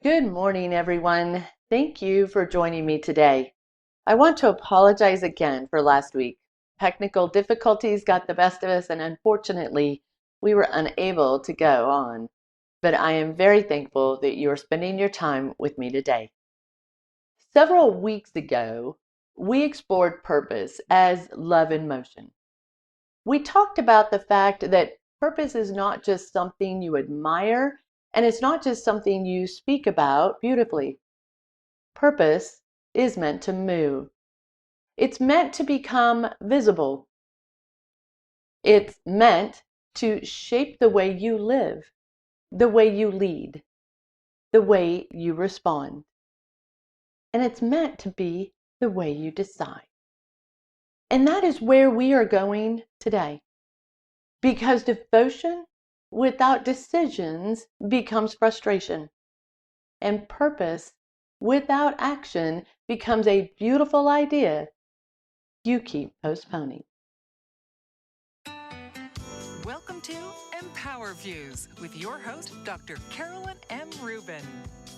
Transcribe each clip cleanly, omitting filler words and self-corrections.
Good morning, everyone. Thank you for joining me today. I want to apologize again for last week. Technical difficulties got the best of us, and unfortunately, we were unable to go on. But I am very thankful that you are spending your time with me today. Several weeks ago, we explored purpose as love in motion. We talked about the fact that purpose is not just something you admire, and it's not just something you speak about beautifully. Purpose is meant to move. It's meant to become visible. It's meant to shape the way you live, the way you lead, the way you respond. And it's meant to be the way you decide. And that is where we are going today. Because devotion without decisions becomes frustration. And purpose without action becomes a beautiful idea you keep postponing. Welcome to EmpowerFuse with your host, Dr. Carolyn M. Rubin.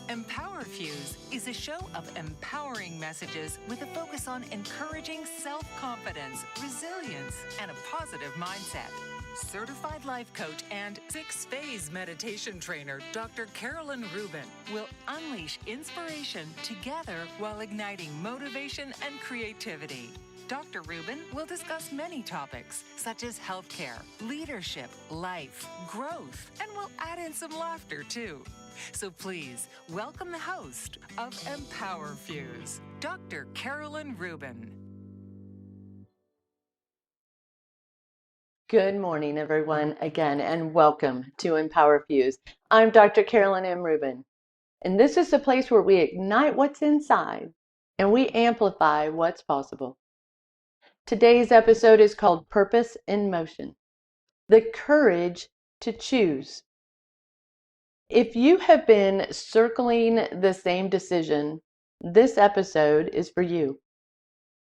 EmpowerFuse is a show of empowering messages with a focus on encouraging self-confidence, resilience, and a positive mindset. Certified life coach and 6-phase meditation trainer, Dr. Carolyn Rubin, will unleash inspiration together while igniting motivation and creativity. Dr. Rubin will discuss many topics such as healthcare, leadership, life, growth, and we'll add in some laughter too. So please welcome the host of EmpowerFuse, Dr. Carolyn Rubin. Good morning, everyone, again, and welcome to EmpowerFuse. I'm Dr. Carolyn M. Rubin, and this is the place where we ignite what's inside and we amplify what's possible. Today's episode is called Purpose in Motion, the courage to choose. If you have been circling the same decision, this episode is for you.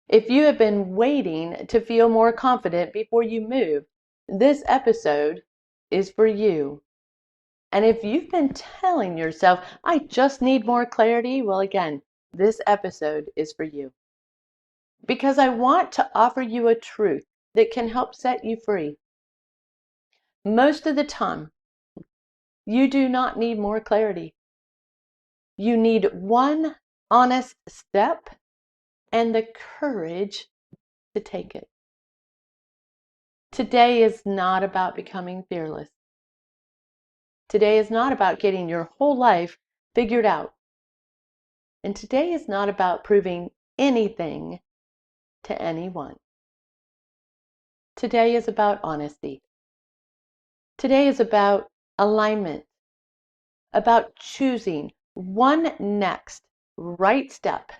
If you have been waiting to feel more confident before you move, this episode is for you. And if you've been telling yourself, I just need more clarity, well, again, this episode is for you. Because I want to offer you a truth that can help set you free. Most of the time, you do not need more clarity. You need one honest step and the courage to take it. Today is not about becoming fearless. Today is not about getting your whole life figured out. And today is not about proving anything to anyone. Today is about honesty. Today is about alignment, about choosing one next right step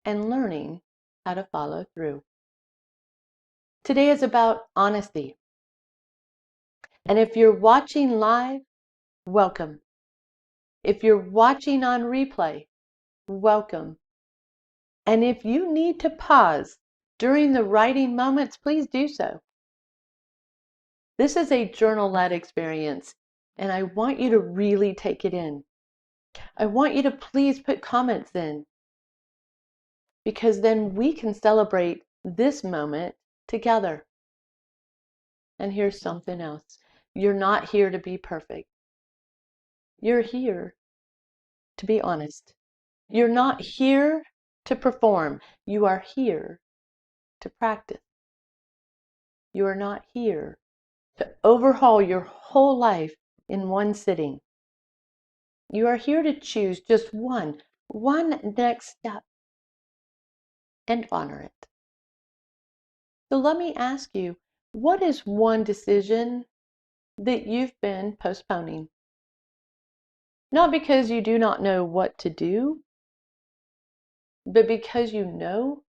and learning how to follow through. Today is about honesty. And if you're watching live, welcome. If you're watching on replay, welcome. And if you need to pause during the writing moments, please do so. This is a journal-led experience, and I want you to really take it in. I want you to please put comments in, because then we can celebrate this moment together. And here's something else. You're not here to be perfect. You're here to be honest. You're not here to perform. You are here to practice. You are not here to overhaul your whole life in one sitting. You are here to choose just one next step and honor it. So let me ask you, what is one decision that you've been postponing? Not because you do not know what to do, but because you know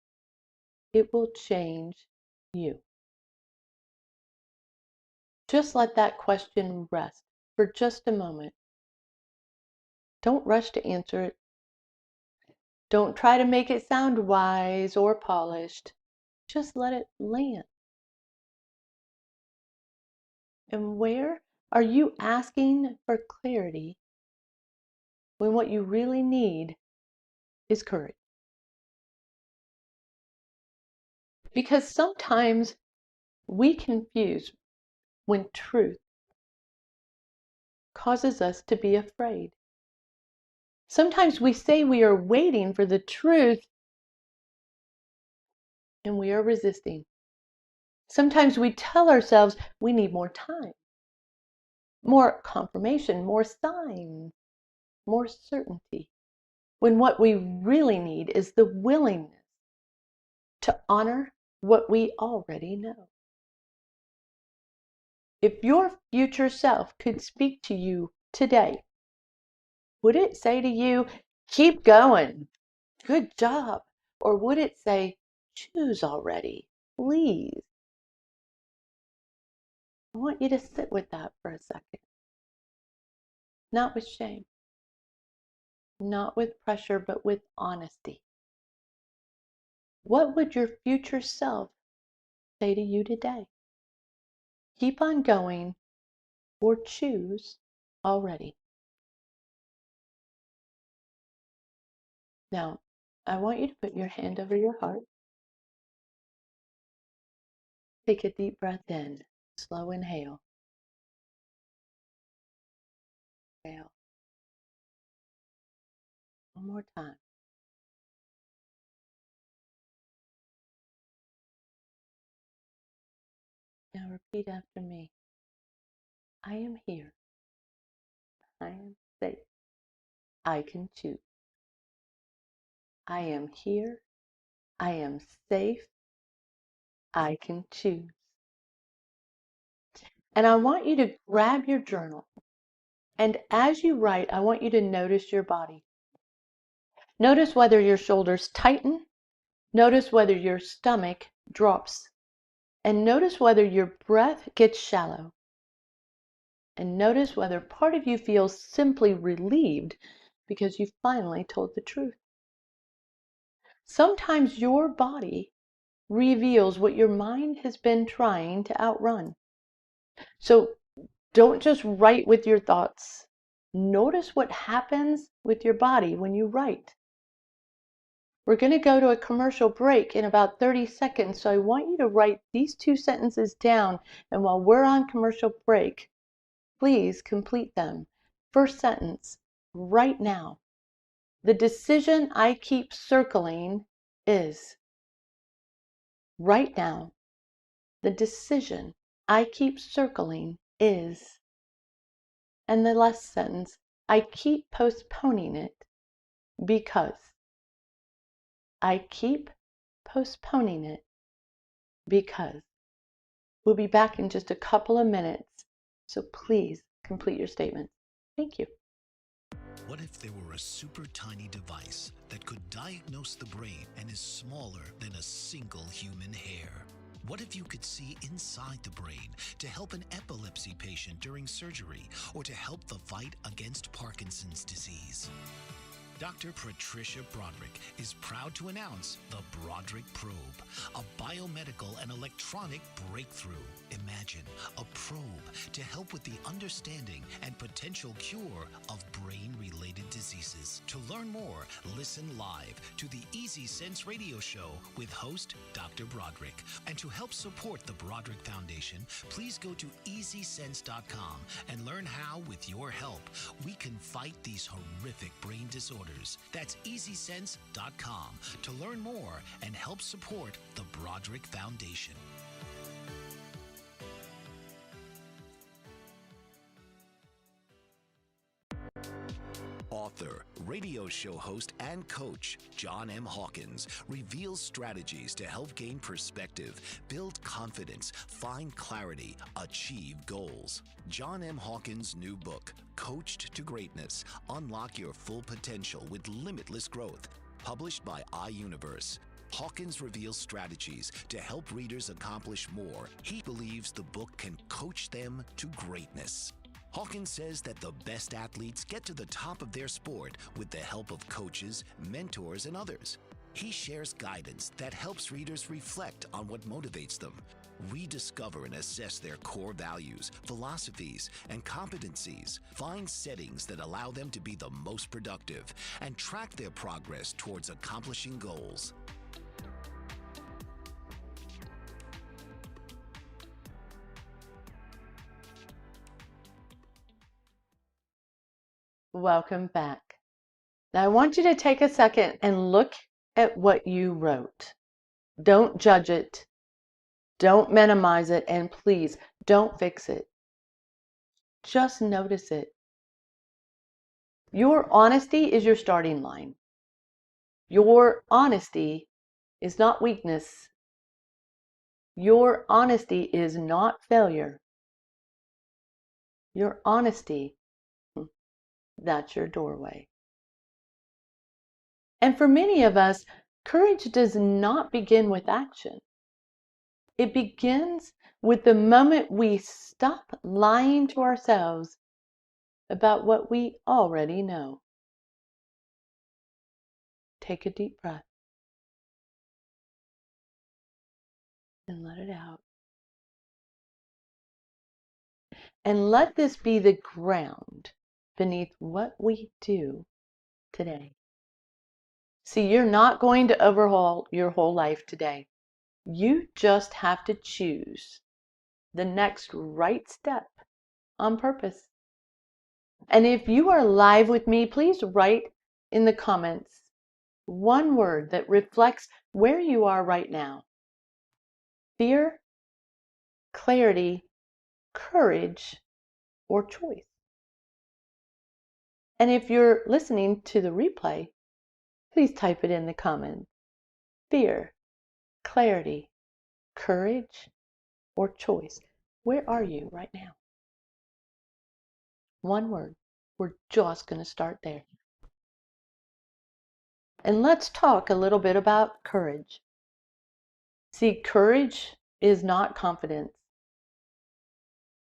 it will change you. Just let that question rest for just a moment. Don't rush to answer it. Don't try to make it sound wise or polished. Just let it land. And where are you asking for clarity when what you really need is courage. Because sometimes we confuse when truth causes us to be afraid. Sometimes we say we are waiting for the truth and we are resisting. Sometimes we tell ourselves we need more time, more confirmation, more signs, more certainty, when what we really need is the willingness to honor what we already know. If your future self could speak to you today, would it say to you, keep going, good job? Or would it say, choose already, please? I want you to sit with that for a second. Not with shame, not with pressure, but with honesty. What would your future self say to you today? Keep on going or choose already. Now, I want you to put your hand over your heart. Take a deep breath in. Slow inhale. Exhale. One more time. Now repeat after me. I am here. I am safe. I can choose. I am here. I am safe. I can choose. And I want you to grab your journal. And as you write, I want you to notice your body. Notice whether your shoulders tighten. Notice whether your stomach drops. And notice whether your breath gets shallow. And notice whether part of you feels simply relieved because you finally told the truth. Sometimes your body reveals what your mind has been trying to outrun. So don't just write with your thoughts. Notice what happens with your body when you write. We're going to go to a commercial break in about 30 seconds, so I want you to write these 2 sentences down, and while we're on commercial break, please complete them. First sentence, right now. The decision I keep circling is. Right now, the decision I keep circling is. And the last sentence, I keep postponing it because. I keep postponing it because. We'll be back in just a couple of minutes, so please complete your statement. Thank you. What if there were a super tiny device that could diagnose the brain and is smaller than a single human hair? What if you could see inside the brain to help an epilepsy patient during surgery or to help the fight against Parkinson's disease? Dr. Patricia Broderick is proud to announce the Broderick Probe, a biomedical and electronic breakthrough. Imagine a probe to help with the understanding and potential cure of brain-related diseases. To learn more, listen live to the Easy Sense radio show with host Dr. Broderick. And to help support the Broderick Foundation, please go to EasySense.com and learn how, with your help, we can fight these horrific brain disorders. That's EasySense.com to learn more and help support the Broderick Foundation. Author, radio show host, and coach John M. Hawkins reveals strategies to help gain perspective, build confidence, find clarity, achieve goals. John M. Hawkins' new book, Coached to Greatness, Unlock Your Full Potential with Limitless Growth, published by iUniverse. Hawkins reveals strategies to help readers accomplish more. He believes the book can coach them to greatness. Hawkins says that the best athletes get to the top of their sport with the help of coaches, mentors, and others. He shares guidance that helps readers reflect on what motivates them. Rediscover and assess their core values, philosophies, and competencies. Find settings that allow them to be the most productive and track their progress towards accomplishing goals. Welcome back. Now I want you to take a second and look at what you wrote. Don't judge it. Don't minimize it, and please don't fix it. Just notice it. Your honesty is your starting line. Your honesty is not weakness. Your honesty is not failure. Your honesty, that's your doorway. And for many of us, courage does not begin with action. It begins with the moment we stop lying to ourselves about what we already know. Take a deep breath and let it out. And let this be the ground beneath what we do today. See, you're not going to overhaul your whole life today. You just have to choose the next right step on purpose. And if you are live with me, please write in the comments one word that reflects where you are right now. Fear, clarity, courage, or choice. And if you're listening to the replay, please type it in the comments. Fear, clarity, courage, or choice. Where are you right now? One word. We're just going to start there. And let's talk a little bit about courage. See, courage is not confidence.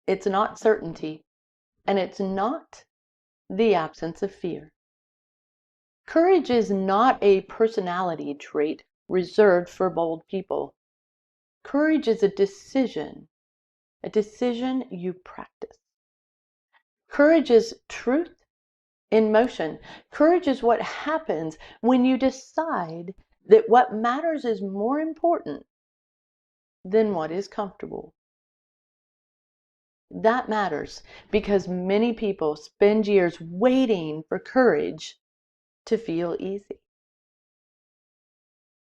It's not certainty. And it's not the absence of fear. Courage is not a personality trait reserved for bold people. Courage is a decision you practice. Courage is truth in motion. Courage is what happens when you decide that what matters is more important than what is comfortable. That matters because many people spend years waiting for courage to feel easy.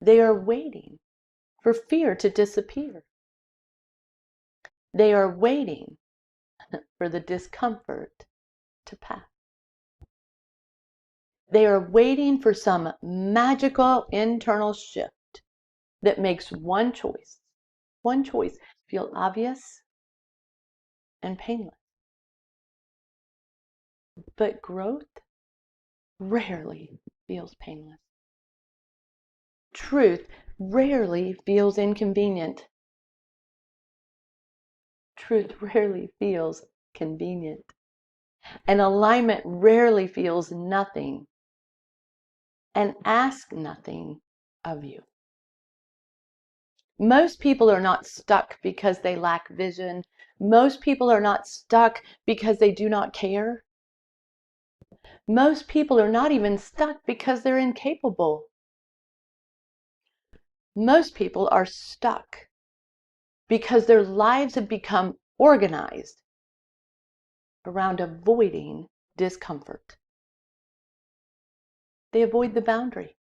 They are waiting for fear to disappear. They are waiting for the discomfort to pass. They are waiting for some magical internal shift that makes one choice feel obvious and painless. But growth rarely feels painless. Truth rarely feels inconvenient. Truth rarely feels convenient. And alignment rarely feels nothing and asks nothing of you. Most people are not stuck because they lack vision. Most people are not stuck because they do not care. Most people are not even stuck because they're incapable. Most people are stuck because their lives have become organized around avoiding discomfort. They avoid the boundary.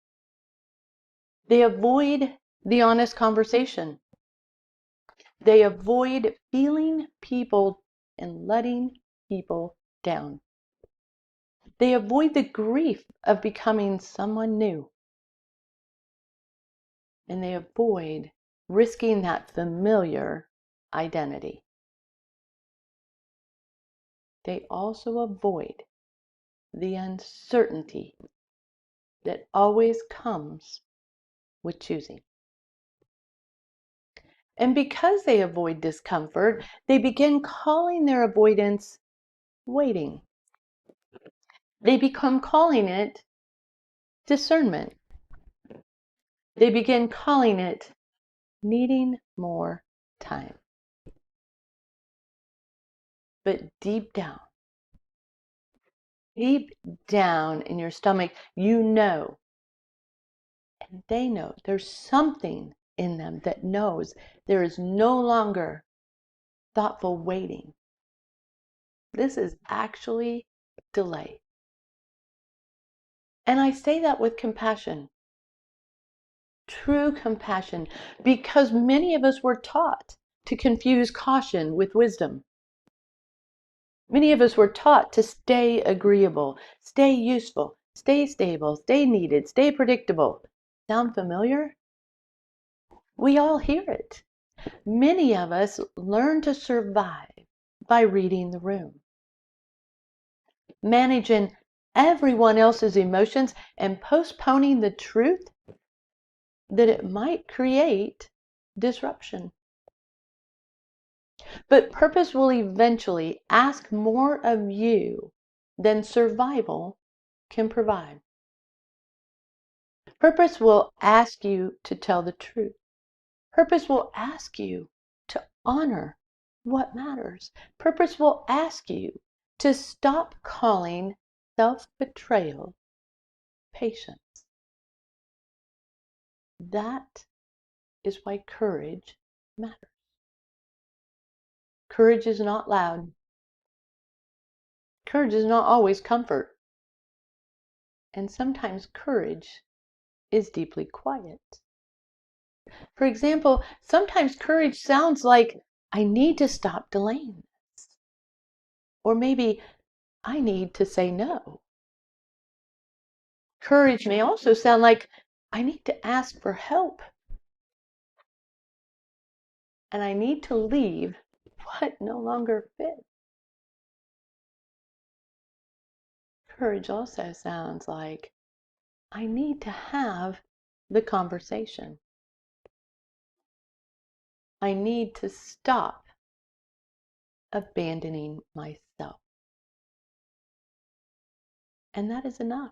They avoid the honest conversation. They avoid feeling people and letting people down. They avoid the grief of becoming someone new. And they avoid risking that familiar identity. They also avoid the uncertainty that always comes with choosing. And because they avoid discomfort, they begin calling their avoidance waiting. They become calling it discernment. They begin calling it needing more time. But deep down in your stomach, you know, and they know, there's something in them that knows there is no longer thoughtful waiting. This is actually delay. And I say that with compassion, true compassion, because many of us were taught to confuse caution with wisdom. Many of us were taught to stay agreeable, stay useful, stay stable, stay needed, stay predictable. Sound familiar? We all hear it. Many of us learn to survive by reading the room, managing everyone else's emotions and postponing the truth that it might create disruption. But purpose will eventually ask more of you than survival can provide. Purpose will ask you to tell the truth. Purpose will ask you to honor what matters. Purpose will ask you to stop calling self-betrayal patience. That is why courage matters. Courage is not loud. Courage is not always comfort. And sometimes courage is deeply quiet. For example, sometimes courage sounds like, I need to stop delaying this. Or maybe, I need to say no. Courage may also sound like, I need to ask for help. And I need to leave what no longer fits. Courage also sounds like, I need to have the conversation. I need to stop abandoning myself. And that is enough.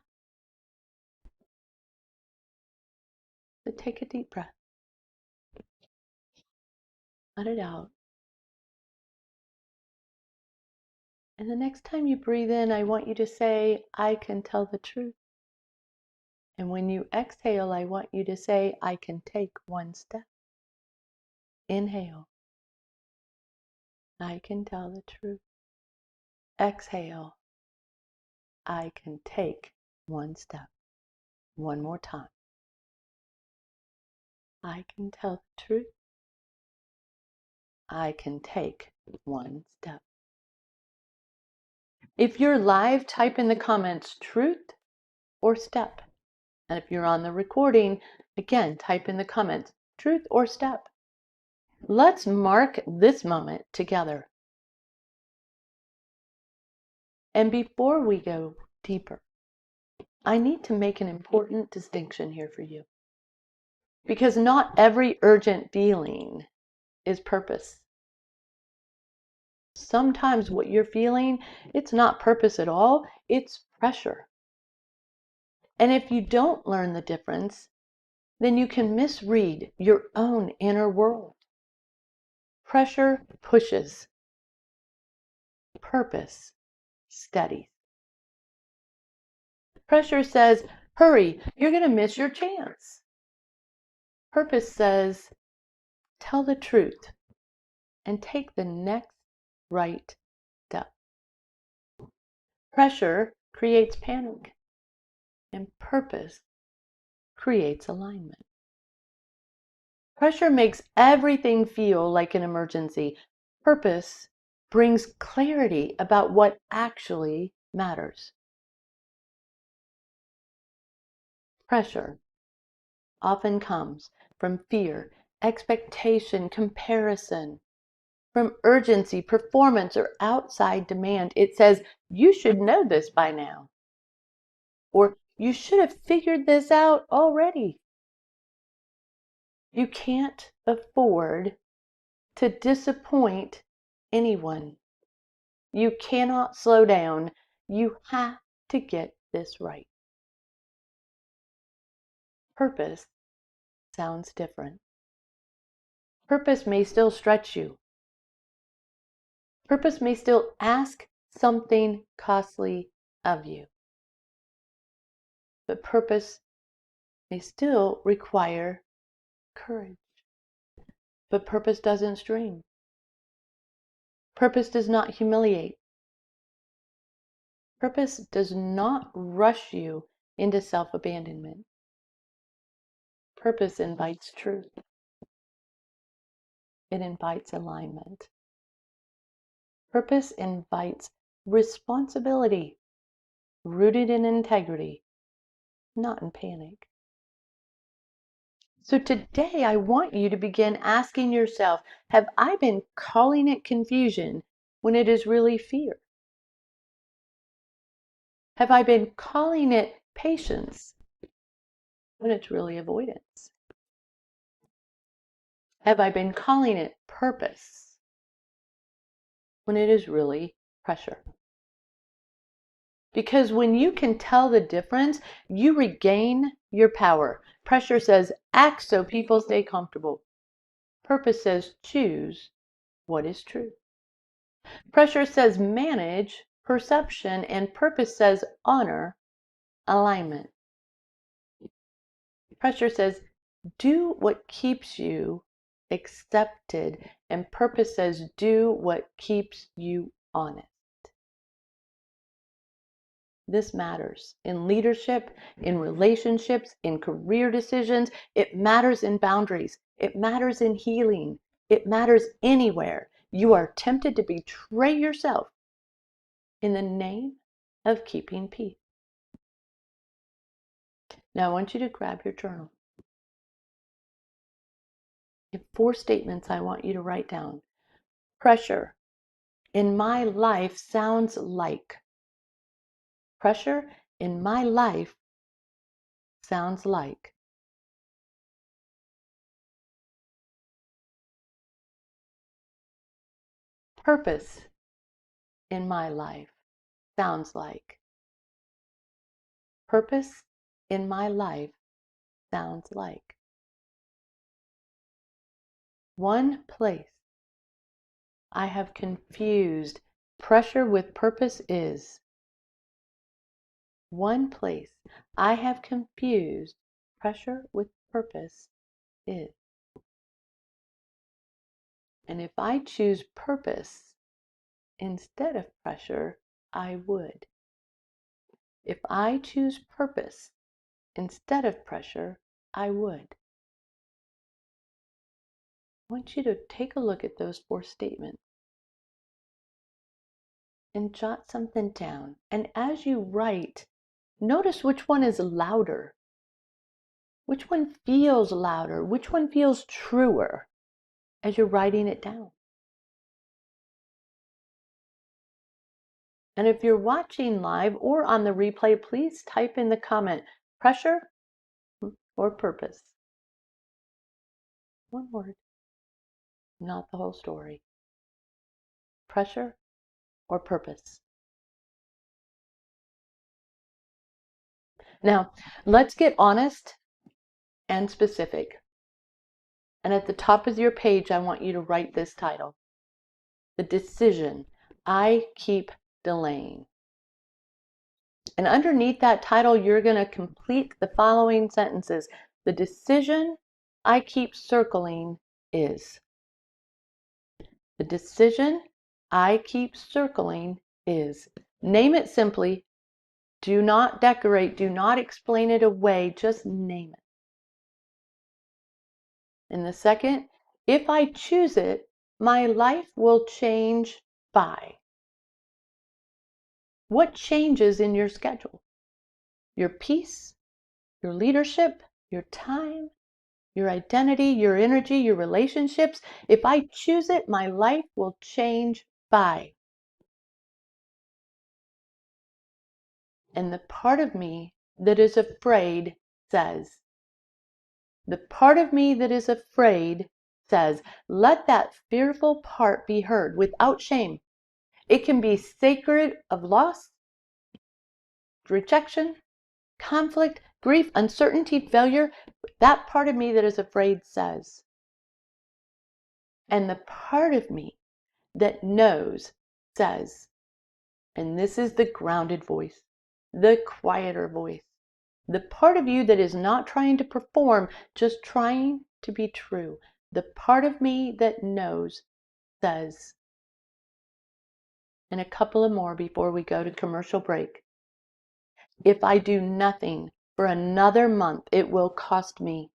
So take a deep breath. Let it out. And the next time you breathe in, I want you to say, I can tell the truth. And when you exhale, I want you to say, I can take one step. Inhale. I can tell the truth. Exhale. I can take one step. One more time. I can tell the truth. I can take one step. If you're live, type in the comments truth or step. And if you're on the recording, again, type in the comments truth or step. Let's mark this moment together. And before we go deeper, I need to make an important distinction here for you. Because not every urgent feeling is purpose. Sometimes what you're feeling, it's not purpose at all, it's pressure. And if you don't learn the difference, then you can misread your own inner world. Pressure pushes. Purpose steadies. Pressure says, hurry, you're going to miss your chance. Purpose says, tell the truth and take the next right step. Pressure creates panic, and purpose creates alignment. Pressure makes everything feel like an emergency. Purpose brings clarity about what actually matters. Pressure often comes from fear, expectation, comparison, from urgency, performance, or outside demand. It says, you should know this by now. Or you should have figured this out already. You can't afford to disappoint anyone. You cannot slow down. You have to get this right. Purpose sounds different. Purpose may still stretch you. Purpose may still ask something costly of you. But purpose may still require courage. But purpose doesn't stream. Purpose does not humiliate. Purpose does not rush you into self-abandonment. Purpose invites truth. It invites alignment. Purpose invites responsibility, rooted in integrity, not in panic. So today I want you to begin asking yourself, have I been calling it confusion when it is really fear? Have I been calling it patience when it's really avoidance? Have I been calling it purpose when it is really pressure? Because when you can tell the difference, you regain your power. Pressure says, act so people stay comfortable. Purpose says, choose what is true. Pressure says, manage perception, and purpose says, honor alignment. Pressure says, do what keeps you accepted, and purpose says, do what keeps you honest. This matters in leadership, in relationships, in career decisions. It matters in boundaries. It matters in healing. It matters anywhere you are tempted to betray yourself in the name of keeping peace. Now I want you to grab your journal. I have 4 statements I want you to write down. Pressure in my life sounds like. Pressure in my life sounds like. Purpose in my life sounds like. Purpose in my life sounds like. One place I have confused pressure with purpose is. One place I have confused pressure with purpose is. And if I choose purpose instead of pressure, I would. If I choose purpose instead of pressure, I would. I want you to take a look at those 4 statements and jot something down. And as you write, notice which one is louder. Which one feels louder? Which one feels truer as you're writing it down? And if you're watching live or on the replay, please type in the comment, pressure or purpose. One word, not the whole story. Pressure or purpose. Now, let's get honest and specific. And at the top of your page, I want you to write this title. The decision I keep delaying. And underneath that title, you're going to complete the following sentences. The decision I keep circling is. The decision I keep circling is. Name it simply. Do not decorate. Do not explain it away. Just name it. And the second, if I choose it, my life will change by. What changes in your schedule? Your peace, your leadership, your time, your identity, your energy, your relationships. If I choose it, my life will change by. And the part of me that is afraid says, the part of me that is afraid says, let that fearful part be heard without shame. It can be sacred of loss, rejection, conflict, grief, uncertainty, failure. That part of me that is afraid says, And the part of me that knows says, and this is the grounded voice, the quieter voice, the part of you that is not trying to perform, just trying to be true. The part of me that knows says, and a couple of more before we go to commercial break, if I do nothing for another month, it will cost me.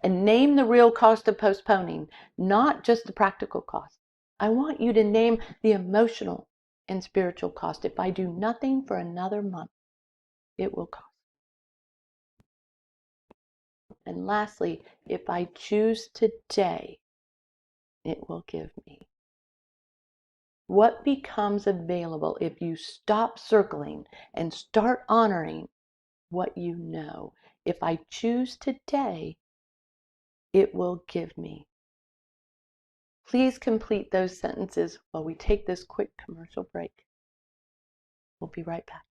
And name the real cost of postponing, not just the practical cost. I want you to name the emotional and spiritual cost. If I do nothing for another month, it will cost. And lastly, if I choose today, it will give me. What becomes available if you stop circling and start honoring what you know? If I choose today, it will give me. Please complete those sentences while we take this quick commercial break. We'll be right back.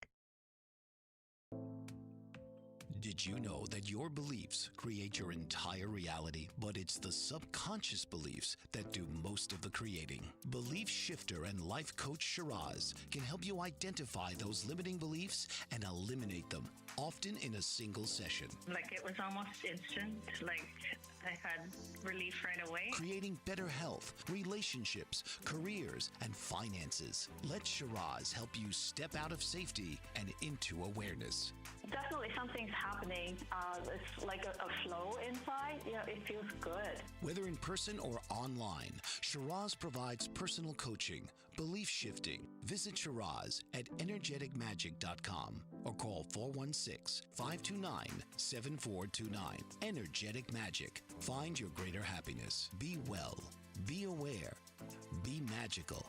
Did you know that your beliefs create your entire reality, but it's the subconscious beliefs that do most of the creating? Belief shifter and life coach Shiraz can help you identify those limiting beliefs and eliminate them, often in a single session. Like, it was almost instant. Like, I had relief right away. Creating better health, relationships, careers, and finances. Let Shiraz help you step out of safety and into awareness. Definitely something's happening. It's like a flow inside. It feels good. Whether in person or online, Shiraz provides personal coaching, belief shifting. Visit Shiraz at energeticmagic.com or call 416-529-7429. Energetic Magic. Find your greater happiness. Be well. Be aware. Be magical.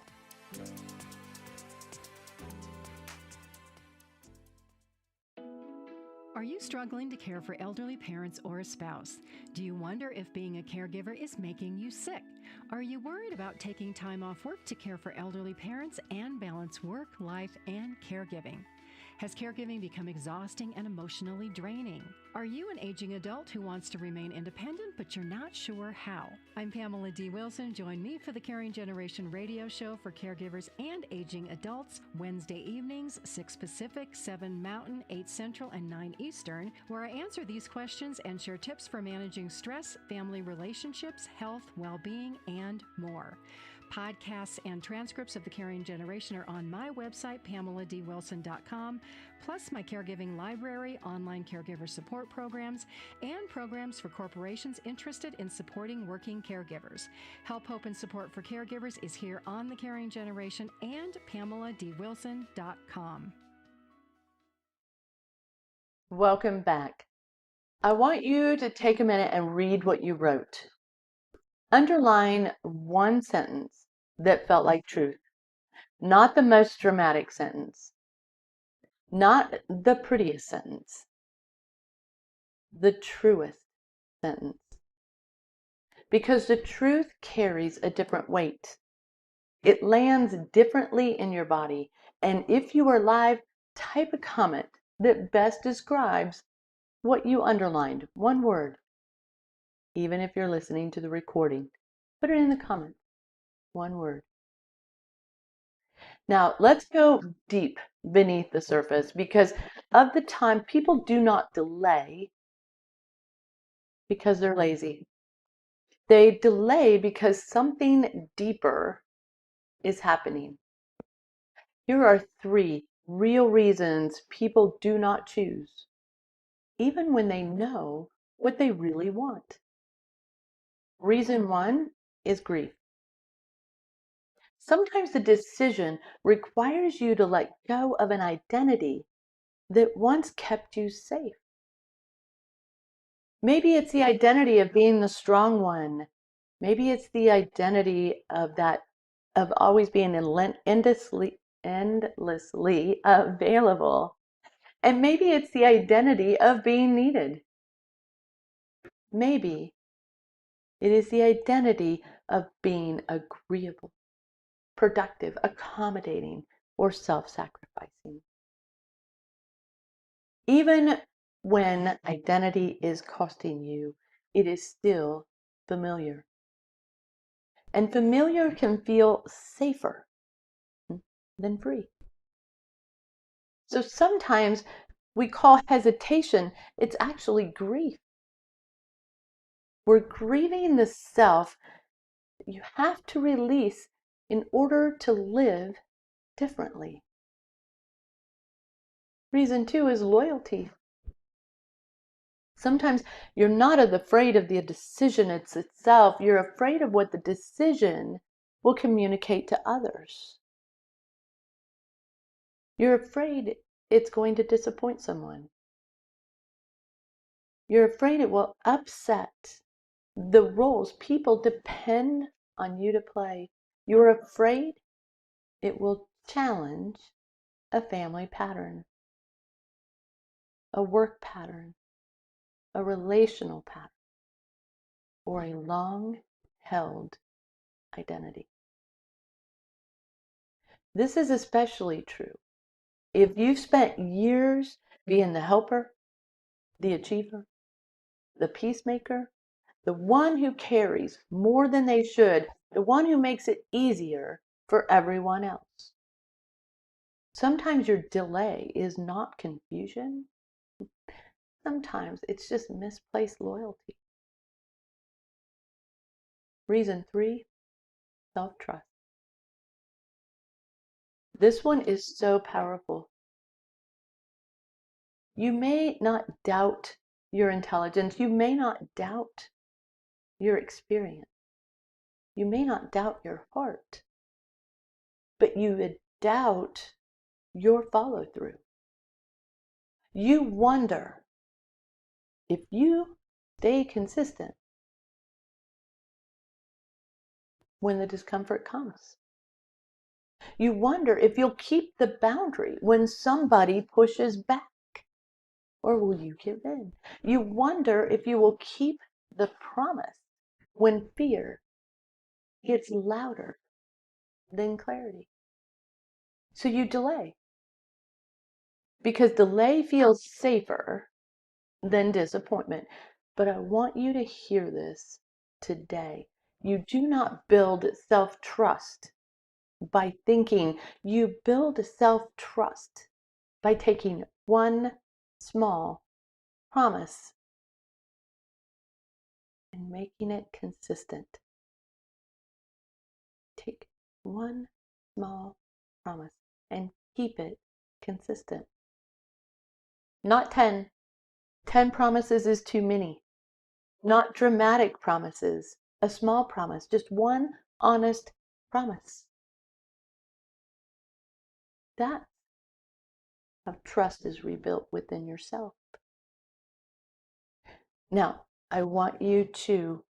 Are you struggling to care for elderly parents or a spouse? Do you wonder if being a caregiver is making you sick? Are you worried about taking time off work to care for elderly parents and balance work, life, and caregiving? Has caregiving become exhausting and emotionally draining? Are you an aging adult who wants to remain independent, but you're not sure how? I'm Pamela D. Wilson. Join me for the Caring Generation radio show for caregivers and aging adults, Wednesday evenings, 6 Pacific, 7 Mountain, 8 Central, and 9 Eastern, where I answer these questions and share tips for managing stress, family relationships, health, well-being, and more. Podcasts and transcripts of The Caring Generation are on my website, PamelaDWilson.com, plus my caregiving library, online caregiver support programs, and programs for corporations interested in supporting working caregivers. Help, hope, and support for caregivers is here on The Caring Generation and PamelaDWilson.com. Welcome back. I want you to take a minute and read what you wrote. Underline one sentence that felt like truth, not the most dramatic sentence, not the prettiest sentence, the truest sentence. Because the truth carries a different weight. It lands differently in your body. And if you are live, type a comment that best describes what you underlined, one word. Even if you're listening to the recording, put it in the comments, one word. Now, let's go deep beneath the surface, because of the time, people do not delay because they're lazy. They delay because something deeper is happening. Here are 3 real reasons people do not choose, even when they know what they really want. Reason 1 is grief. Sometimes the decision requires you to let go of an identity that once kept you safe. Maybe it's the identity of being the strong one. Maybe it's the identity of always being endlessly available. And maybe it's the identity of being needed. Maybe it is the identity of being agreeable, productive, accommodating, or self-sacrificing. Even when identity is costing you, it is still familiar. And familiar can feel safer than free. So sometimes we call hesitation, it's actually grief. We're grieving the self that you have to release in order to live differently. Reason 2 is loyalty. Sometimes you're not afraid of the decision itself, you're afraid of what the decision will communicate to others. You're afraid it's going to disappoint someone. You're afraid it will upset the roles people depend on you to play. You're afraid it will challenge a family pattern, a work pattern, a relational pattern, or a long-held identity. This is especially true if you've spent years being the helper, the achiever, the peacemaker, the one who carries more than they should, the one who makes it easier for everyone else. Sometimes your delay is not confusion. Sometimes it's just misplaced loyalty. Reason 3, self-trust. This one is so powerful. You may not doubt your intelligence. You may not doubt your experience. You may not doubt your heart. But you would doubt your follow-through. You wonder if you stay consistent when the discomfort comes. You wonder if you'll keep the boundary when somebody pushes back, or will you give in? You wonder if you will keep the promise when fear gets louder than clarity. So you delay because delay feels safer than disappointment. But I want you to hear this today. You do not build self-trust by thinking. You build self-trust by taking one small promise and making it consistent. Take one small promise and keep it consistent. Not 10. 10 promises is too many. Not dramatic promises. A small promise, just one honest promise. That's how trust is rebuilt within yourself. Now, I want you to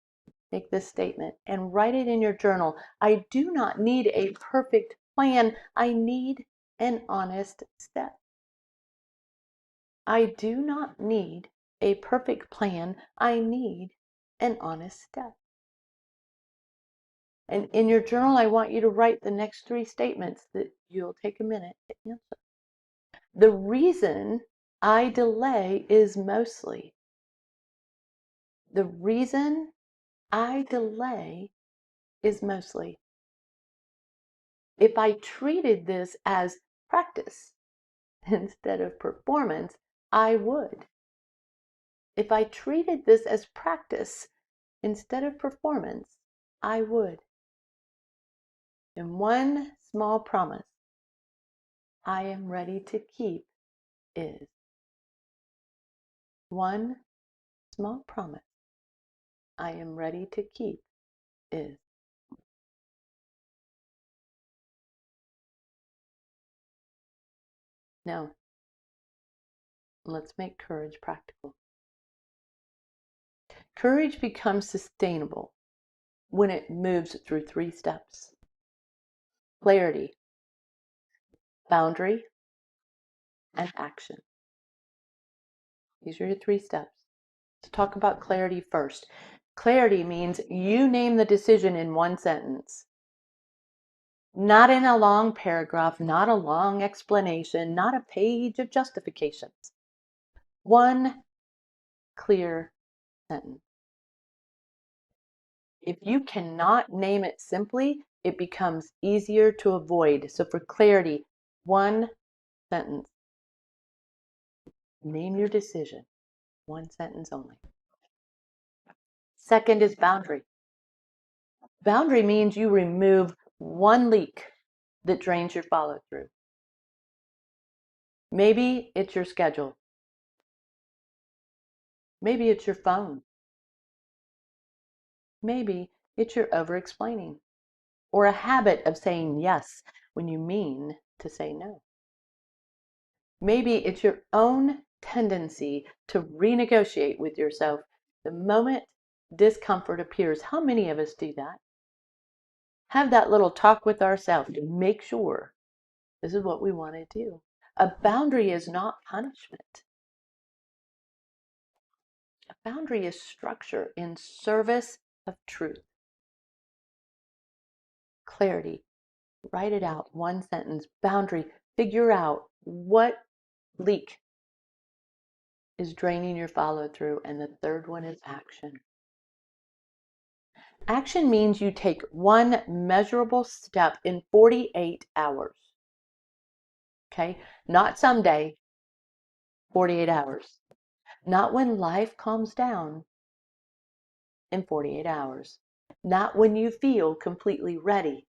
make this statement and write it in your journal. I do not need a perfect plan. I need an honest step. I do not need a perfect plan. I need an honest step. And in your journal, I want you to write the next 3 statements that you'll take a minute to answer. The reason I delay is mostly. The reason I delay is mostly. If I treated this as practice instead of performance, I would. If I treated this as practice instead of performance, I would. And one small promise I am ready to keep is. One small promise I am ready to keep is. Now, let's make courage practical. Courage becomes sustainable when it moves through 3 steps. Clarity, boundary, and action. These are your 3 steps. Let's talk about clarity first. Clarity means you name the decision in one sentence. Not in a long paragraph, not a long explanation, not a page of justifications. One clear sentence. If you cannot name it simply, it becomes easier to avoid. So for clarity, one sentence. Name your decision. One sentence only. Second is boundary. Boundary means you remove one leak that drains your follow through. Maybe it's your schedule. Maybe it's your phone. Maybe it's your over explaining or a habit of saying yes when you mean to say no. Maybe it's your own tendency to renegotiate with yourself the moment discomfort appears. How many of us do that? Have that little talk with ourselves to make sure this is what we want to do. A boundary is not punishment. A boundary is structure in service of truth. Clarity. Write it out, one sentence. Boundary. Figure out what leak is draining your follow through. And the third one is action. Action means you take one measurable step in 48 hours. Okay? Not someday, 48 hours. Not when life calms down, in 48 hours. Not when you feel completely ready,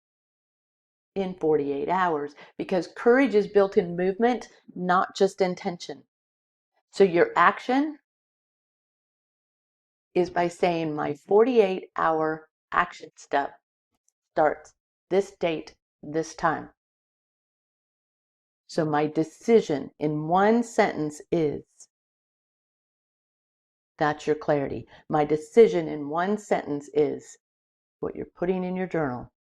in 48 hours. Because courage is built in movement, not just intention. So your action is by saying my 48-hour action step starts this date, this time. So my decision in one sentence is, that's your clarity. My decision in one sentence is what you're putting in your journal.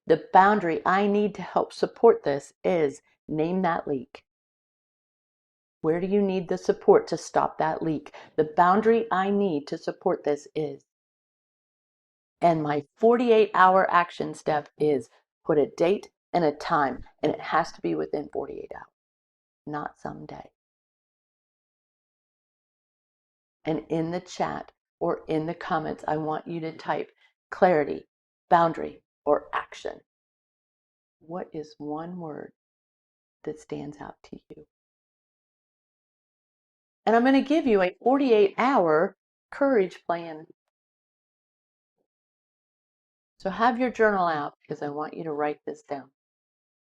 The boundary I need to help support this is, name that leak. Where do you need the support to stop that leak? The boundary I need to support this is. And my 48-hour action step is put a date and a time, and it has to be within 48 hours, not someday. And in the chat or in the comments, I want you to type clarity, boundary, or action. What is one word that stands out to you? And I'm going to give you a 48-hour courage plan. So have your journal out because I want you to write this down.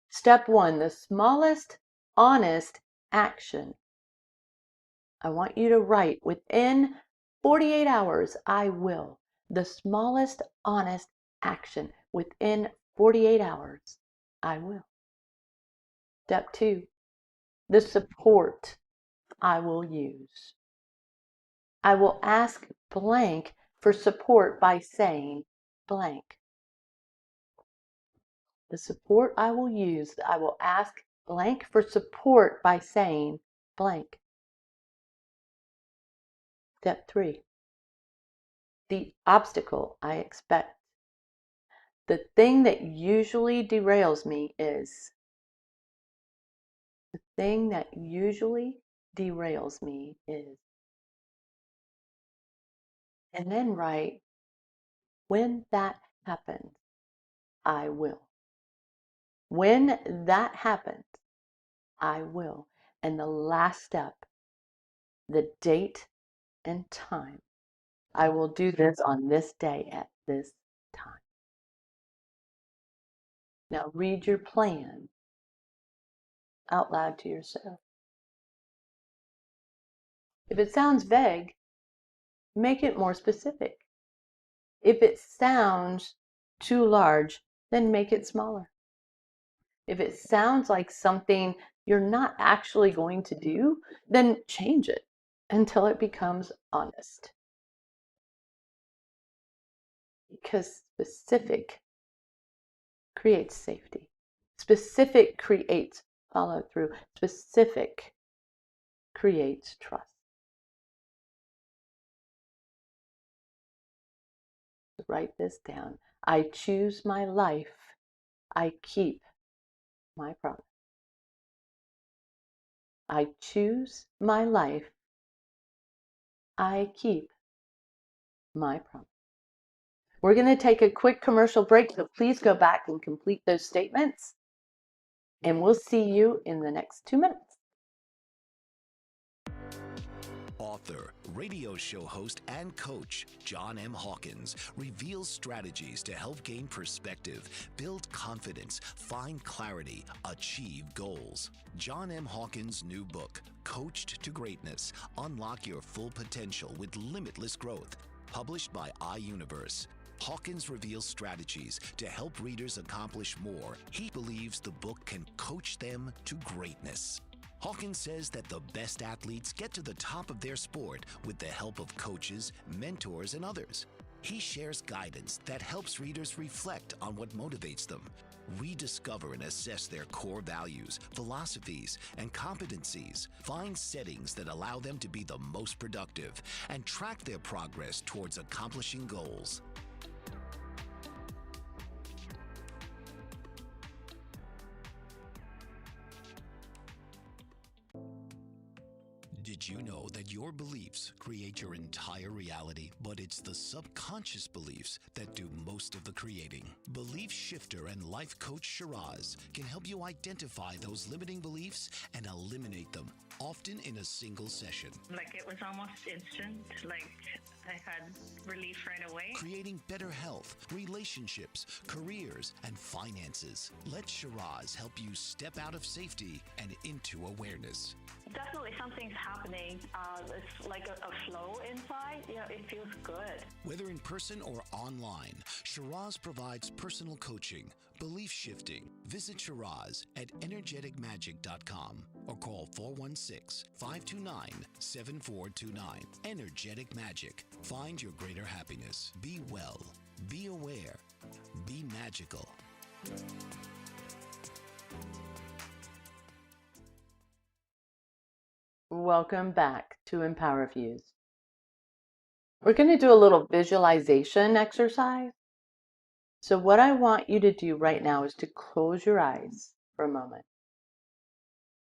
Step 1, the smallest honest action. I want you to write within 48 hours, I will. The smallest honest action within 48 hours, I will. Step 2, the support I will use. I will ask blank for support by saying blank. The support I will use, I will ask blank for support by saying blank. Step 3, the obstacle I expect. The thing that usually derails me is. The thing that usually derails me is. And then write, when that happens, I will. When that happens, I will. And the last step, the date and time. I will do this on this day at this time. Now read your plan out loud to yourself. If it sounds vague, make it more specific. If it sounds too large, then make it smaller. If it sounds like something you're not actually going to do, then change it until it becomes honest. Because specific creates safety. Specific creates follow through. Specific creates trust. Write this down. I choose my life. I keep my promise. I choose my life. I keep my promise. We're going to take a quick commercial break, so please go back and complete those statements, and we'll see you in the next 2 minutes. Author, radio show host, and coach John M. Hawkins reveals strategies to help gain perspective, build confidence, find clarity, achieve goals. John M. Hawkins' new book, Coached to Greatness, Unlock Your Full Potential with Limitless Growth, published by iUniverse. Hawkins reveals strategies to help readers accomplish more. He believes the book can coach them to greatness. Hawkins says that the best athletes get to the top of their sport with the help of coaches, mentors, and others. He shares guidance that helps readers reflect on what motivates them, rediscover and assess their core values, philosophies, and competencies, find settings that allow them to be the most productive, and track their progress towards accomplishing goals. Did you know that your beliefs create your entire reality, but it's the subconscious beliefs that do most of the creating? Belief shifter and life coach Shiraz can help you identify those limiting beliefs and eliminate them, often in a single session. Like it was almost instant, like I had relief right away. Creating better health, relationships, careers, and finances. Let Shiraz help you step out of safety and into awareness. Definitely something's happening. It's like a flow inside. It feels good. Whether in person or online, Shiraz provides personal coaching, belief shifting. Visit Shiraz at energeticmagic.com or call 416-529-7429. Energetic Magic. Find your greater happiness. Be well. Be aware. Be magical. Welcome back to EmpowerFuse. We're going to do a little visualization exercise. So what I want you to do right now is to close your eyes for a moment.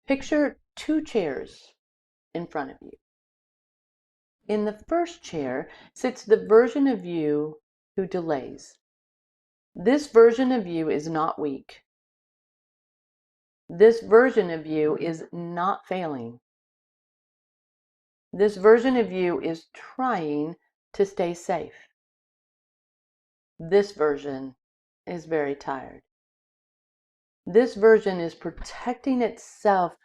Picture 2 chairs in front of you. In the first chair sits the version of you who delays. This version of you is not weak. This version of you is not failing. This version of you is trying to stay safe. This version is very tired. This version is protecting itself.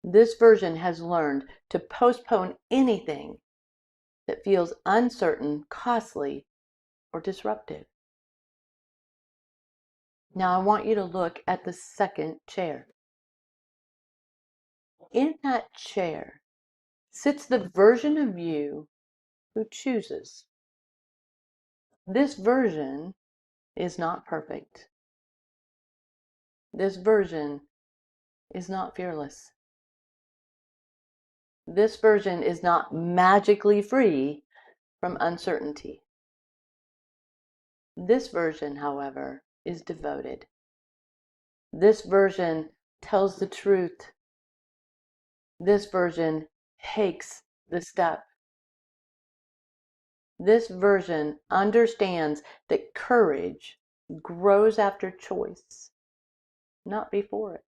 This version has learned to postpone anything that feels uncertain, costly, or disruptive. Now I want you to look at the second chair. In that chair sits the version of you who chooses. This version is not perfect. This version is not fearless. This version is not magically free from uncertainty. This version, however, is devoted. This version tells the truth. This version takes the step. This version understands that courage grows after choice, not before it.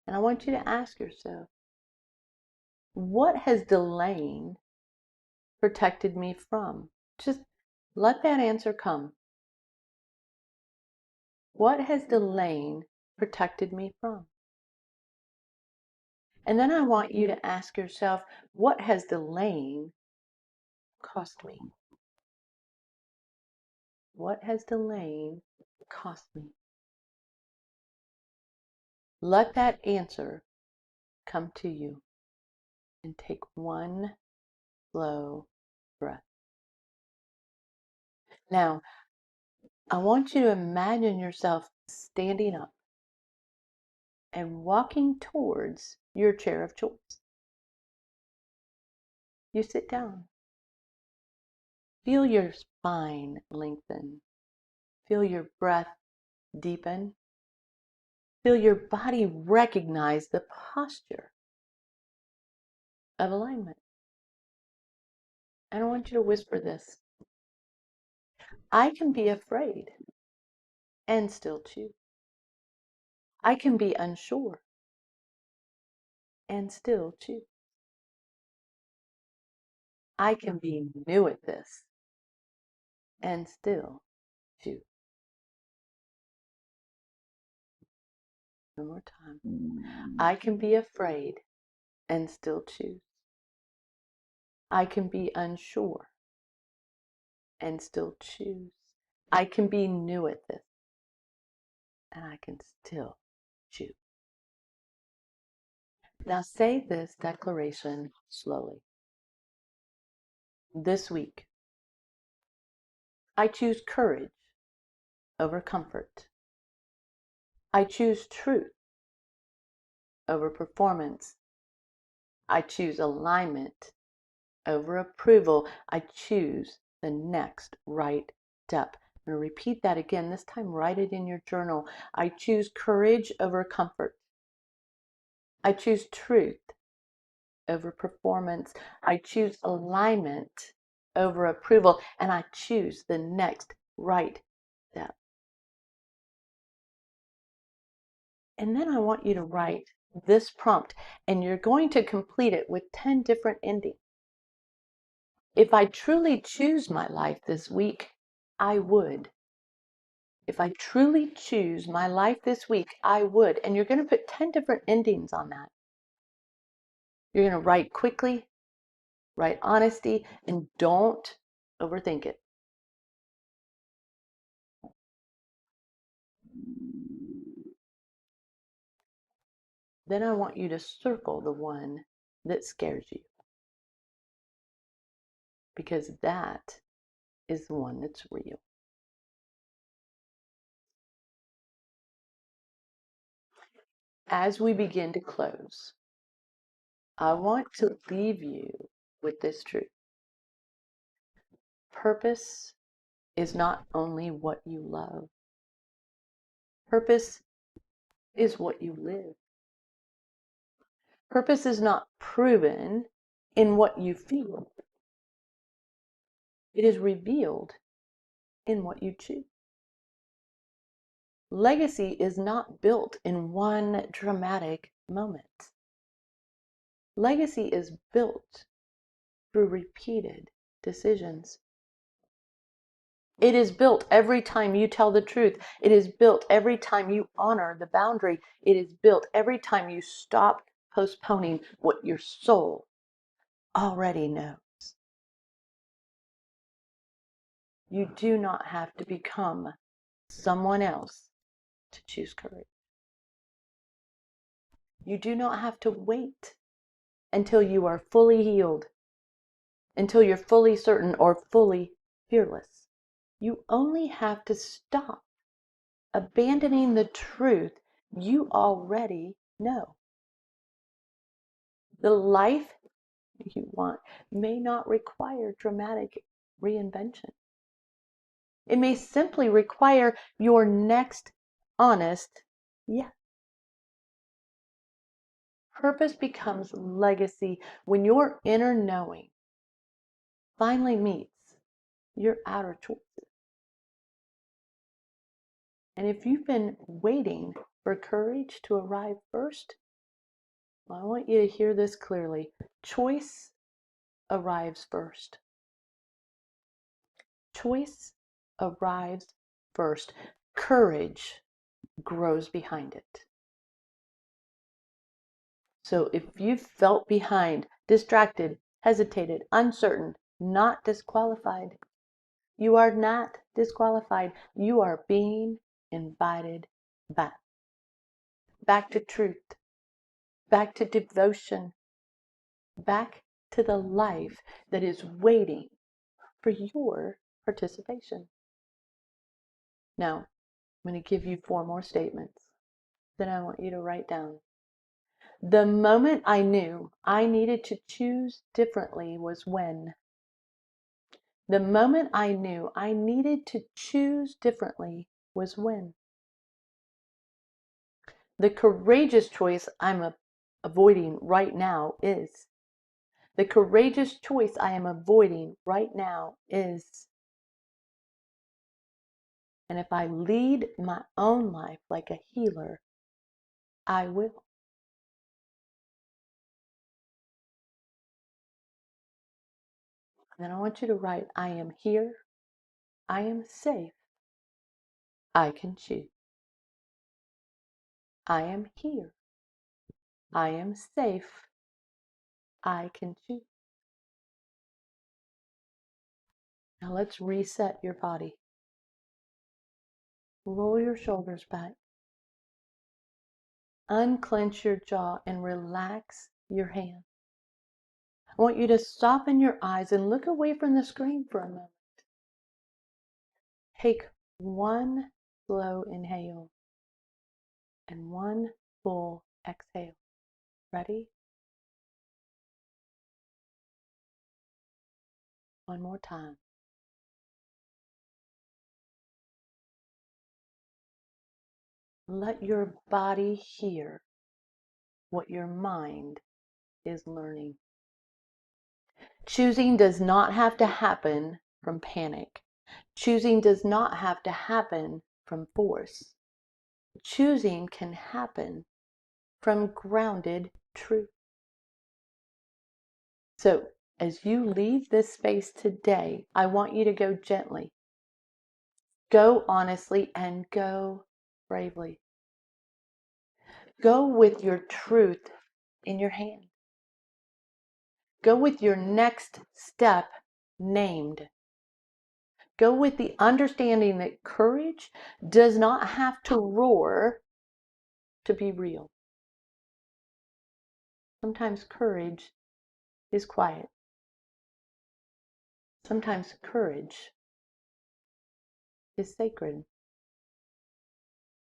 And I want you to ask yourself, what has delaying protected me from? Just let that answer come. What has delaying protected me from? And then I want you to ask yourself, what has delaying cost me? What has delaying cost me? Let that answer come to you and take one slow breath. Now, I want you to imagine yourself standing up and walking towards your chair of choice. You sit down. Feel your spine lengthen. Feel your breath deepen. Feel your body recognize the posture of alignment. And I want you to whisper this. I can be afraid and still choose. I can be unsure and still choose. I can be new at this and still choose. One more time. I can be afraid and still choose. I can be unsure and still choose. I can be new at this and I can still choose. Now say this declaration slowly. This week, I choose courage over comfort. I choose truth over performance. I choose alignment over approval. I choose the next right step. I'm going to repeat that again. This time, write it in your journal. I choose courage over comfort. I choose truth over performance. I choose alignment over approval. And I choose the next right step. And then I want you to write this prompt, and you're going to complete it with 10 different endings. If I truly choose my life this week, I would. If I truly choose my life this week, I would. And you're going to put 10 different endings on that. You're going to write quickly, write honesty, and don't overthink it. Then I want you to circle the one that scares you, because that is the one that's real. As we begin to close, I want to leave you with this truth. Purpose is not only what you love. Purpose is what you live. Purpose is not proven in what you feel. It is revealed in what you choose. Legacy is not built in one dramatic moment. Legacy is built through repeated decisions. It is built every time you tell the truth. It is built every time you honor the boundary. It is built every time you stop postponing what your soul already knows. You do not have to become someone else to choose courage. You do not have to wait until you are fully healed, until you're fully certain or fully fearless. You only have to stop abandoning the truth you already know. The life you want may not require dramatic reinvention. It may simply require your next honest yes. Purpose becomes legacy when your inner knowing finally meets your outer choices. And if you've been waiting for courage to arrive first, well, I want you to hear this clearly. Choice arrives first. Choice arrives first. Courage grows behind it. So if you've felt behind, distracted, hesitated, uncertain, not disqualified, you are not disqualified. You are being invited back. Back to truth. Back to devotion. Back to the life that is waiting for your participation. Now, I'm going to give you 4 more statements that I want you to write down. The moment I knew I needed to choose differently was when. The moment I knew I needed to choose differently was when. The courageous choice I'm avoiding right now is. The courageous choice I am avoiding right now is. And if I lead my own life like a healer, I will. And then I want you to write, I am here, I am safe, I can choose. I am here, I am safe, I can choose. Now let's reset your body. Roll your shoulders back. Unclench your jaw and relax your hand. I want you to soften your eyes and look away from the screen for a moment. Take one slow inhale and one full exhale. Ready? One more time. Let your body hear what your mind is learning. Choosing does not have to happen from panic. Choosing does not have to happen from force. Choosing can happen from grounded truth. So, as you leave this space today, I want you to go gently, go honestly, and go bravely. Go with your truth in your hand. Go with your next step named. Go with the understanding that courage does not have to roar to be real. Sometimes courage is quiet. Sometimes courage is sacred.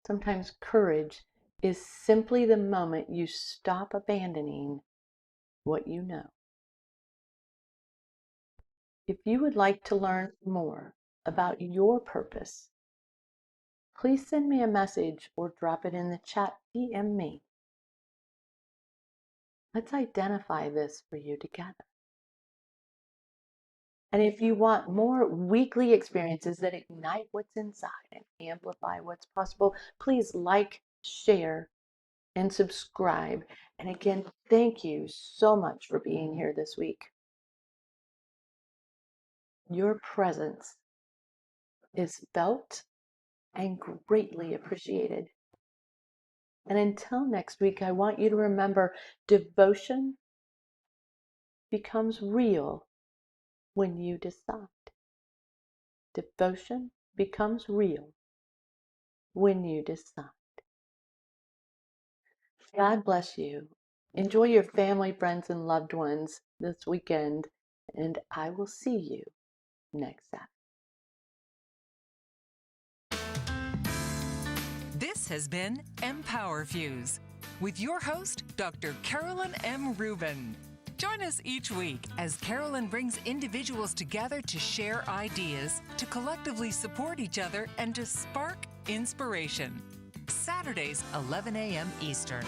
Sometimes courage is simply the moment you stop abandoning what you know. If you would like to learn more about your purpose, please send me a message or drop it in the chat. DM me. Let's identify this for you together. And if you want more weekly experiences that ignite what's inside and amplify what's possible, please like, share, and subscribe. And again, thank you so much for being here this week. Your presence is felt and greatly appreciated. And until next week, I want you to remember devotion becomes real when you decide. Devotion becomes real when you decide. God bless you. Enjoy your family, friends, and loved ones this weekend, and I will see you next Saturday. This has been EmpowerFuse with your host, Dr. Carolyn M. Rubin. Join us each week as Carolyn brings individuals together to share ideas, to collectively support each other, and to spark inspiration. Saturdays, 11 a.m. Eastern.